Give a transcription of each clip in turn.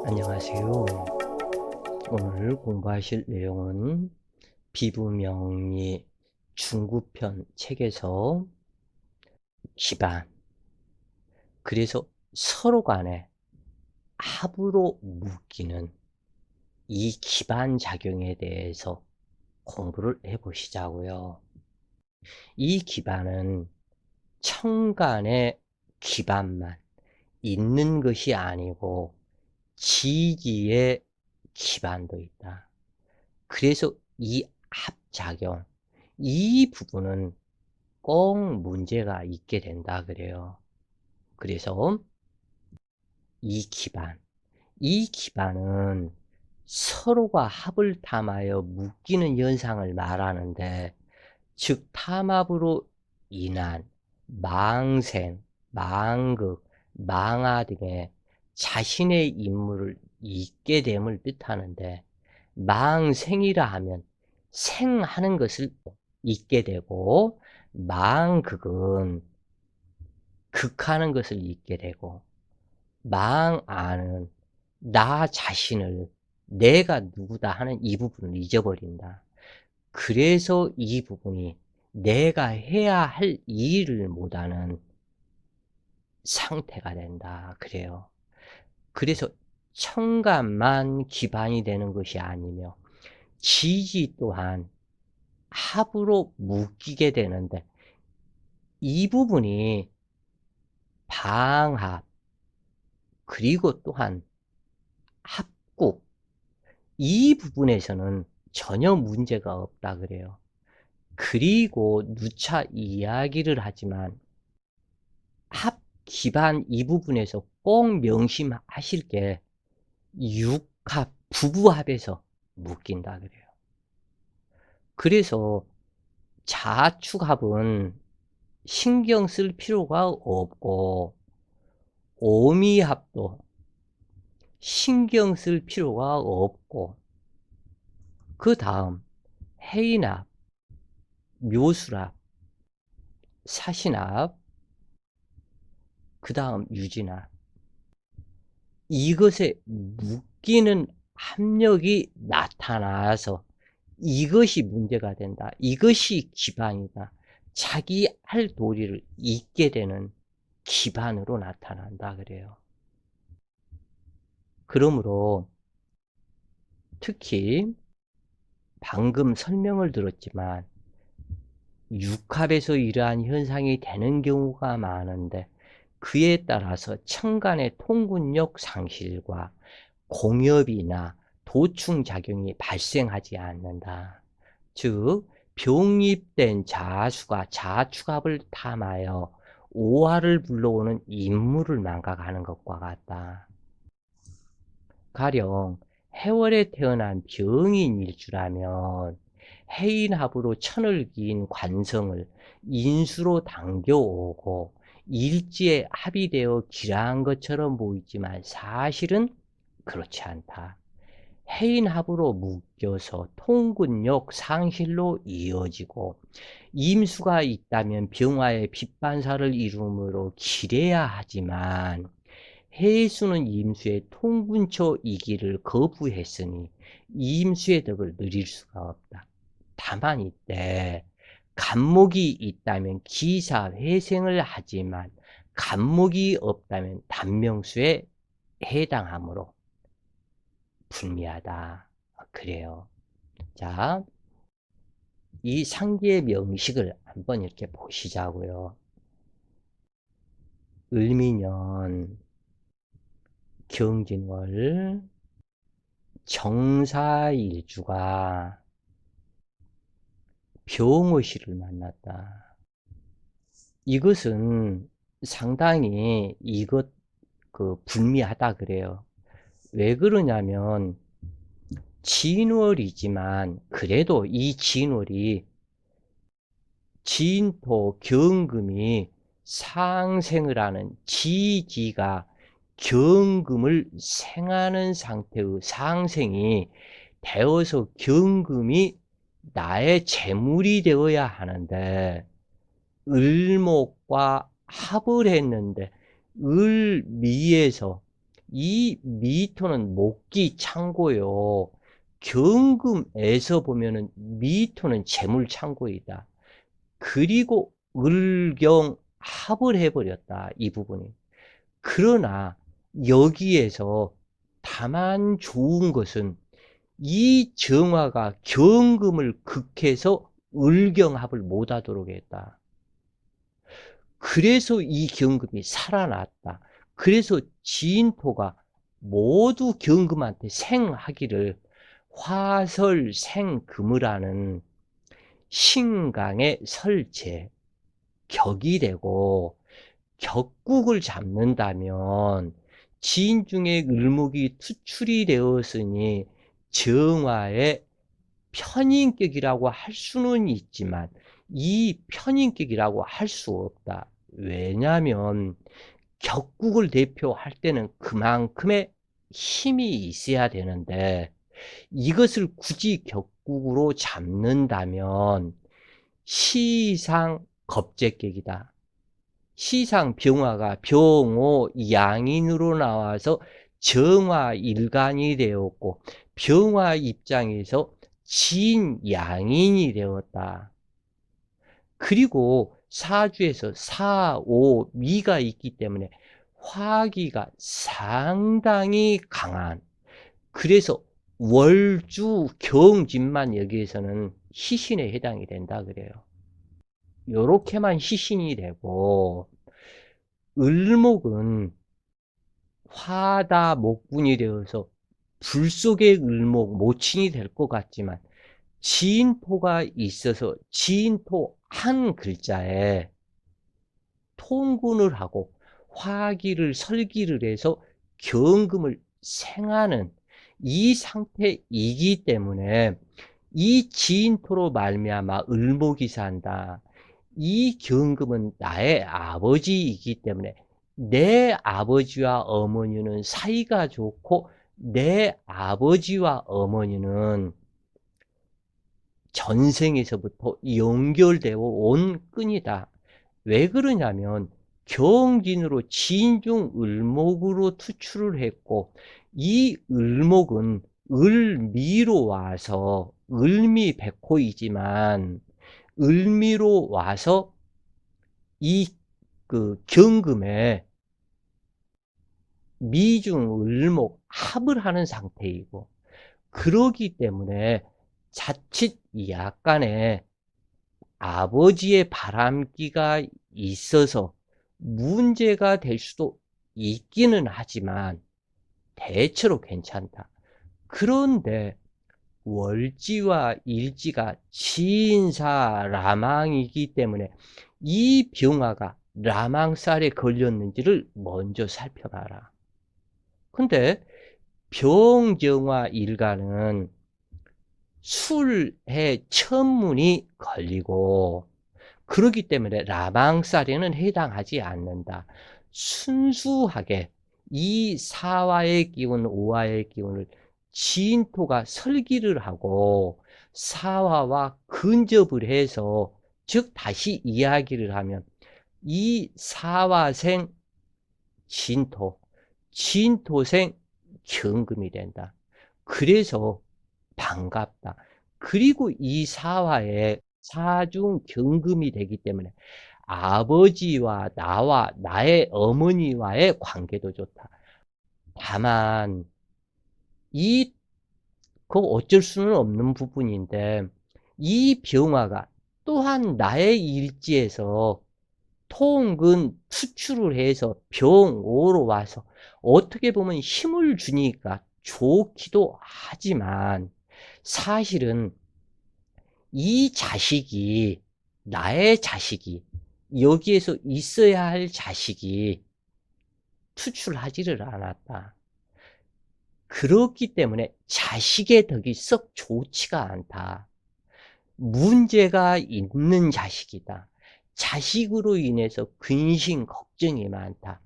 안녕하세요. 오늘 공부하실 내용은 비부명리 중구편 책에서 기반, 그래서 서로 간에 합으로 묶이는 이 기반 작용에 대해서 공부를 해보시자고요. 이 기반은 천간의 기반만 있는 것이 아니고 지지의 기반도 있다. 그래서 이 합작용, 이 부분은 꼭 문제가 있게 된다 그래요. 그래서 이 기반, 이 기반은 서로가 합을 탐하여 묶이는 현상을 말하는데, 즉 탐합으로 인한 망생, 망극, 망하 등의 자신의 인물을 잊게 됨을 뜻하는데, 망생이라 하면 생하는 것을 잊게 되고, 망극은 극하는 것을 잊게 되고, 망아는 나 자신을, 내가 누구다 하는 이 부분을 잊어버린다. 그래서 이 부분이 내가 해야 할 일을 못하는 상태가 된다 그래요. 그래서 천간만 기반이 되는 것이 아니며 지지 또한 합으로 묶이게 되는데, 이 부분이 방합 그리고 또한 합국, 이 부분에서는 전혀 문제가 없다 그래요. 그리고 누차 이야기를 하지만 합 기반 이 부분에서 꼭 명심하실 게 육합, 부부합에서 묶인다 그래요. 그래서 자축합은 신경 쓸 필요가 없고, 오미합도 신경 쓸 필요가 없고, 그 다음 해인합, 묘술합, 사신합, 그 다음 유진합, 이것에 묶이는 합력이 나타나서 이것이 문제가 된다. 이것이 기반이다. 자기 할 도리를 잊게 되는 기반으로 나타난다 그래요. 그러므로 특히 방금 설명을 들었지만 육합에서 이러한 현상이 되는 경우가 많은데, 그에 따라서 천간의 통군력 상실과 공엽이나 도충작용이 발생하지 않는다. 즉 병입된 자수가 자축합을 탐하여 오화를 불러오는 인물을 망각하는 것과 같다. 가령 해월에 태어난 병인일 줄 알면 해인합으로 천을 기인 관성을 인수로 당겨오고 일지에 합의되어 기라한 것처럼 보이지만 사실은 그렇지 않다. 해인합으로 묶여서 통근력 상실로 이어지고, 임수가 있다면 병화의 빛반사를 이루므로 기래야 하지만, 해수는 임수의 통근초이기를 거부했으니 임수의 덕을 누릴 수가 없다. 다만 이때 간목이 있다면 기사회생을 하지만 간목이 없다면 단명수에 해당하므로 불미하다 그래요. 자, 이 상기의 명식을 한번 이렇게 보시자고요. 을미년, 경진월, 정사일주가 병오시를 만났다. 이것은 상당히 불미하다 그래요. 왜 그러냐면 진월이지만 그래도 이 진월이 진토 경금이 상생을 하는 지지가 경금을 생하는 상태의 상생이 되어서 경금이 나의 재물이 되어야 하는데, 을목과 합을 했는데 을미에서 이 미토는 목기 창고요. 경금에서 보면은 미토는 재물 창고이다. 그리고 을경합을 해버렸다. 이 부분이. 그러나 여기에서 다만 좋은 것은 이 정화가 경금을 극해서 을경합을 못하도록 했다. 그래서 이 경금이 살아났다. 그래서 지인토가 모두 경금한테 생하기를 화설생금을 하는 신강의 설제, 격이 되고 격국을 잡는다면 지인 중에 을목이 투출이 되었으니 정화의 편인격이라고 할 수는 있지만 이 편인격이라고 할 수 없다. 왜냐하면 격국을 대표할 때는 그만큼의 힘이 있어야 되는데 이것을 굳이 격국으로 잡는다면 시상 겁재격이다. 시상 병화가 병호 양인으로 나와서 정화 일간이 되었고 병화 입장에서 진 양인이 되었다. 그리고 사주에서 사, 오, 미가 있기 때문에 화기가 상당히 강한, 그래서 월주 경진만 여기에서는 희신에 해당이 된다 그래요. 요렇게만 희신이 되고 을목은 화다 목분이 되어서 불 속의 을목 모친이 될 것 같지만 지인토가 있어서 지인토 한 글자에 통군을 하고 화기를 설기를 해서 경금을 생하는 이 상태이기 때문에 이 지인토로 말미암아 을목이 산다. 이 경금은 나의 아버지이기 때문에 내 아버지와 어머니는 사이가 좋고 내 아버지와 어머니는 전생에서부터 연결되어 온 끈이다. 왜 그러냐면 경진으로 진중 을목으로 투출을 했고 이 을목은 을미로 와서 을미 백호이지만 을미로 와서 이 경금에 미중 을목 합을 하는 상태이고 그러기 때문에 자칫 약간의 아버지의 바람기가 있어서 문제가 될 수도 있기는 하지만 대체로 괜찮다. 그런데 월지와 일지가 지인사 라망이기 때문에 이 병화가 라망살에 걸렸는지를 먼저 살펴봐라. 근데 병정화 일가는 술에 천문이 걸리고 그렇기 때문에 라망살에는 해당하지 않는다. 순수하게 이 사화의 기운, 오화의 기운을 지인토가 설기를 하고 사화와 근접을 해서 즉 다시 이야기를 하면 이 사화생 진토, 진토생 경금이 된다. 그래서 반갑다. 그리고 이 사화에 사중 경금이 되기 때문에 아버지와 나와 나의 어머니와의 관계도 좋다. 다만 그거 어쩔 수는 없는 부분인데 이 병화가 또한 나의 일지에서 통근 수출을 해서 병오로 와서 어떻게 보면 힘을 주니까 좋기도 하지만 사실은 이 자식이 나의 자식이 여기에서 있어야 할 자식이 투출하지를 않았다. 그렇기 때문에 자식의 덕이 썩 좋지가 않다. 문제가 있는 자식이다. 자식으로 인해서 근심 걱정이 많다.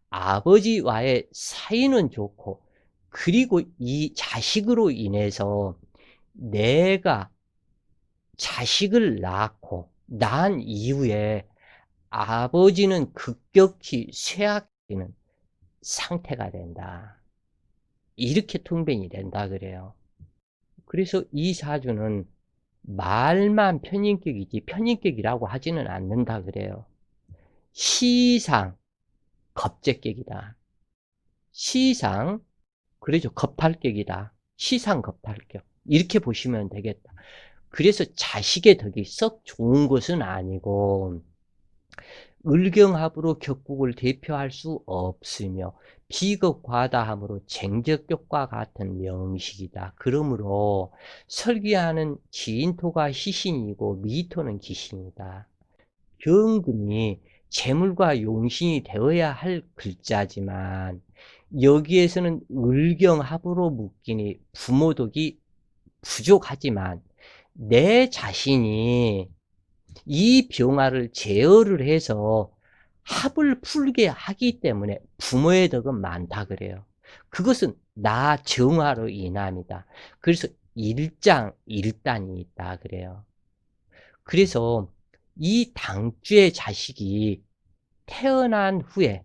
아버지와의 사이는 좋고 그리고 이 자식으로 인해서 내가 자식을 낳고 난 이후에 아버지는 급격히 쇠약해지는 상태가 된다. 이렇게 통변이 된다 그래요. 그래서 이 사주는 말만 편인격이지 편인격이라고 하지는 않는다 그래요. 시상 겁재격이다. 시상 그래죠. 겁탈격이다. 시상 겁탈격. 이렇게 보시면 되겠다. 그래서 자식의 덕이 썩 좋은 것은 아니고 을경합으로 격국을 대표할 수 없으며 비겁과다함으로 쟁적격과 같은 명식이다. 그러므로 설계하는 지인토가 희신이고 미토는 기신이다. 경금이 재물과 용신이 되어야 할 글자지만 여기에서는 을경합으로 묶이니 부모덕이 부족하지만 내 자신이 이 병화를 제어를 해서 합을 풀게 하기 때문에 부모의 덕은 많다 그래요. 그것은 나 정화로 인함이다. 그래서 일장일단이 있다 그래요. 그래서 이 당주의 자식이 태어난 후에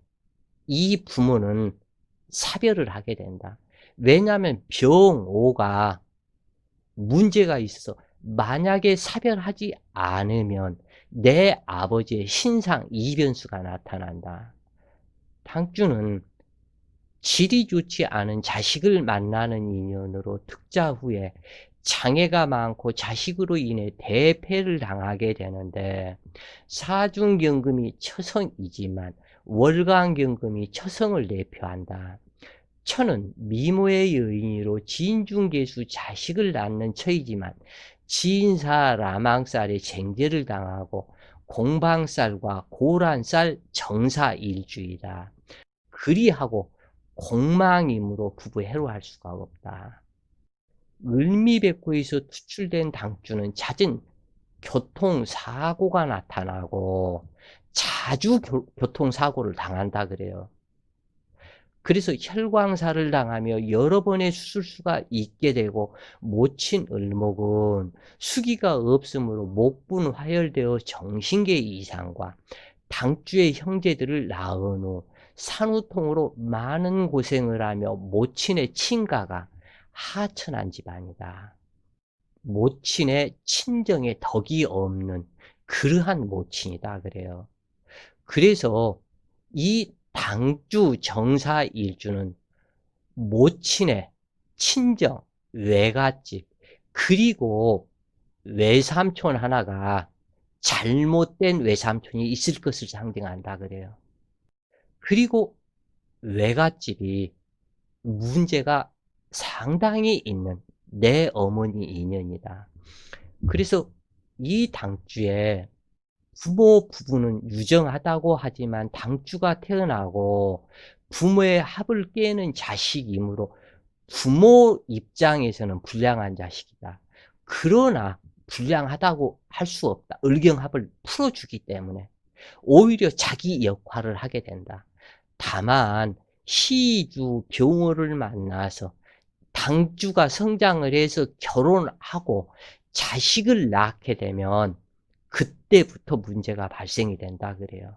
이 부모는 사별을 하게 된다. 왜냐하면 병오가 문제가 있어. 만약에 사별하지 않으면 내 아버지의 신상 이변수가 나타난다. 당주는 질이 좋지 않은 자식을 만나는 인연으로 특자 후에 장애가 많고 자식으로 인해 대패를 당하게 되는데 사중경금이 처성이지만 월간경금이 처성을 대표한다. 처는 미모의 여인으로 진중계수 자식을 낳는 처이지만 지인사 라망살에 쟁제를 당하고 공방살과 고란살 정사일주이다. 그리하고 공망이므로 부부 해로할 수가 없다. 을미백호에서 투출된 당주는 잦은 교통사고가 나타나고 자주 교통사고를 당한다 그래요. 그래서 혈광사를 당하며 여러 번의 수술수가 있게 되고 모친 을목은 수기가 없으므로 목분 화열되어 정신계 이상과 당주의 형제들을 낳은 후 산후통으로 많은 고생을 하며 모친의 친가가 하천한 집안이다. 모친의 친정에 덕이 없는 그러한 모친이다 그래요. 그래서 이 당주 정사일주는 모친의 친정, 외갓집, 그리고 외삼촌 하나가 잘못된 외삼촌이 있을 것을 상징한다 그래요. 그리고 외갓집이 문제가 상당히 있는 내 어머니 인연이다. 그래서 이 당주에 부모 부부는 유정하다고 하지만 당주가 태어나고 부모의 합을 깨는 자식이므로 부모 입장에서는 불량한 자식이다. 그러나 불량하다고 할 수 없다. 을경합을 풀어주기 때문에 오히려 자기 역할을 하게 된다. 다만 시주 병호를 만나서 당주가 성장을 해서 결혼하고 자식을 낳게 되면 그때부터 문제가 발생이 된다 그래요.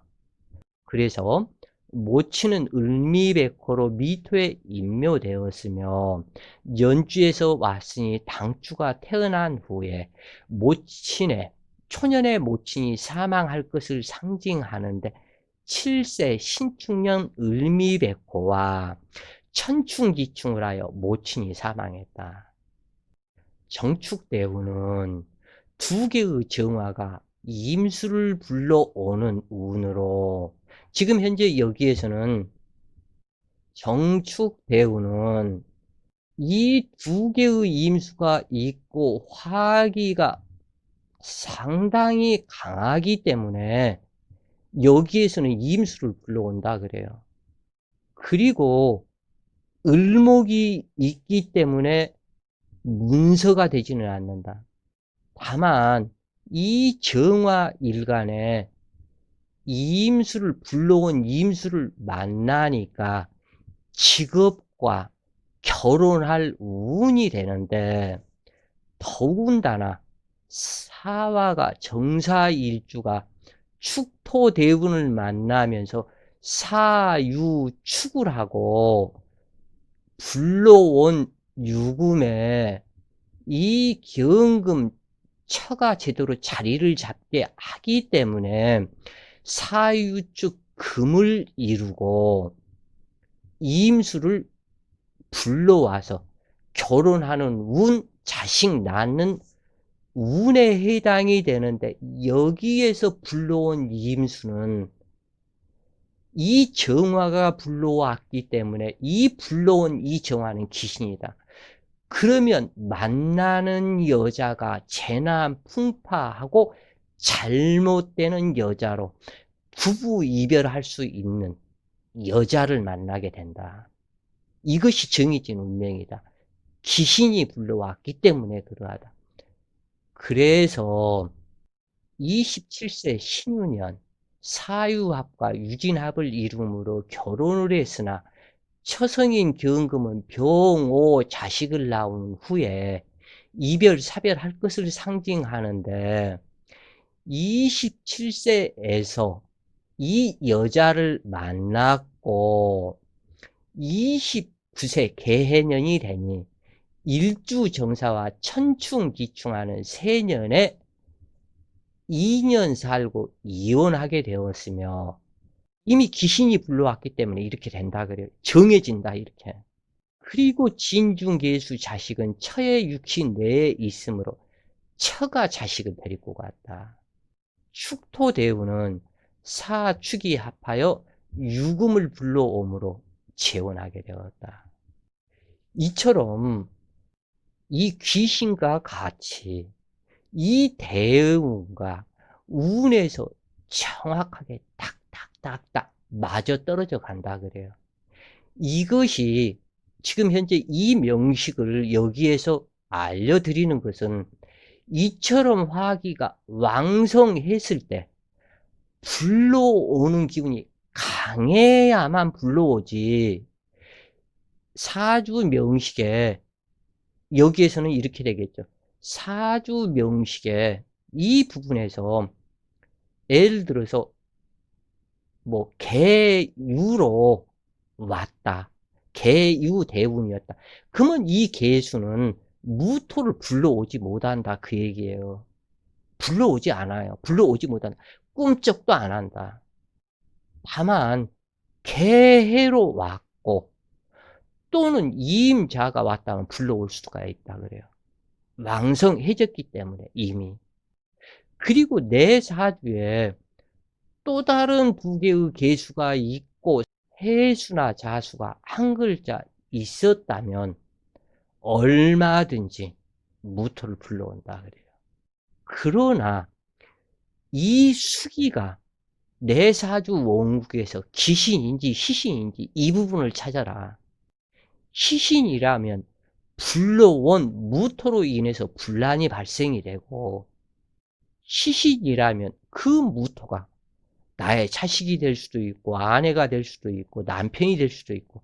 그래서 모친은 을미백호로 미토에 임묘되었으며 연주에서 왔으니 당주가 태어난 후에 모친의 초년의 모친이 사망할 것을 상징하는데 7세 신축년 을미백호와 천충기충을 하여 모친이 사망했다. 정축대운은 두 개의 정화가 임수를 불러오는 운으로 지금 현재 여기에서는 정축대운은 이 두 개의 임수가 있고 화기가 상당히 강하기 때문에 여기에서는 임수를 불러온다 그래요. 그리고 을목이 있기 때문에 문서가 되지는 않는다. 다만 이 정화 일간에 이임수를 불러온 임수를 만나니까 직업과 결혼할 운이 되는데 더군다나 사화가 정사일주가 축토대운을 만나면서 사유축을 하고 불러온 유금에 이 경금 처가 제대로 자리를 잡게 하기 때문에 사유축 금을 이루고 임수를 불러와서 결혼하는 운, 자식 낳는 운에 해당이 되는데, 여기에서 불러온 임수는 이 정화가 불러왔기 때문에 이 불러온 이 정화는 귀신이다. 그러면 만나는 여자가 재난 풍파하고 잘못되는 여자로 부부 이별할 수 있는 여자를 만나게 된다. 이것이 정해진 운명이다. 귀신이 불러왔기 때문에 그러하다. 그래서 27세 신유년 사유합과 유진합을 이룸으로 결혼을 했으나 처성인 경금은 병오 자식을 낳은 후에 이별 사별할 것을 상징하는데, 27세에서 이 여자를 만났고 29세 개해년이 되니 일주정사와 천충기충하는 세년에 2년 살고 이혼하게 되었으며, 이미 귀신이 불러왔기 때문에 이렇게 된다 그래요. 정해진다 이렇게. 그리고 진중계수 자식은 처의 육신 내에 있으므로 처가 자식을 데리고 갔다. 축토대우는 사축이 합하여 유금을 불러오므로 재혼하게 되었다. 이처럼 이 귀신과 같이 이 대운과 운에서 정확하게 딱딱딱딱 맞아 떨어져 간다 그래요. 이것이 지금 현재 이 명식을 여기에서 알려드리는 것은, 이처럼 화기가 왕성했을 때 불러오는 기운이 강해야만 불러오지, 사주 명식에 여기에서는 이렇게 되겠죠. 사주 명식에 이 부분에서 예를 들어서 뭐 개유로 왔다. 개유 대운이었다. 그러면 이 개수는 무토를 불러오지 못한다 그 얘기예요. 불러오지 않아요. 불러오지 못한다. 꿈쩍도 안 한다. 다만 개해로 왔고 또는 이임자가 왔다면 불러올 수가 있다 그래요. 왕성해졌기 때문에 이미. 그리고 내 사주에 또 다른 두 개의 개수가 있고 해수나 자수가 한 글자 있었다면 얼마든지 무토를 불러온다 그래요. 그러나 이 수기가 내 사주 원국에서 기신인지 시신인지 이 부분을 찾아라. 시신이라면 불러온 무토로 인해서 분란이 발생이 되고, 시신이라면 그 무토가 나의 자식이 될 수도 있고 아내가 될 수도 있고 남편이 될 수도 있고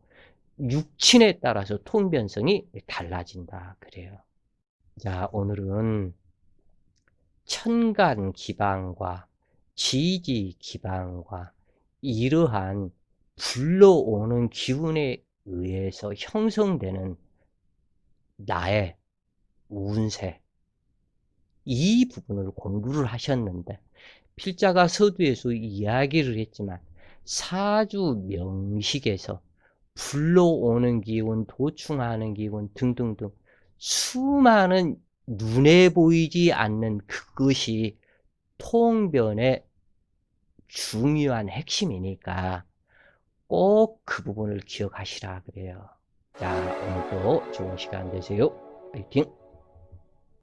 육친에 따라서 통변성이 달라진다 그래요. 자, 오늘은 천간 기반과 지지 기반과 이러한 불러오는 기운에 의해서 형성되는 나의 운세, 이 부분을 공부를 하셨는데, 필자가 서두에서 이야기를 했지만 사주 명식에서 불러오는 기운, 도충하는 기운 등등등 수많은 눈에 보이지 않는 그것이 통변의 중요한 핵심이니까 꼭 그 부분을 기억하시라 그래요. 자, 오늘도 좋은 시간 되세요. 파이팅!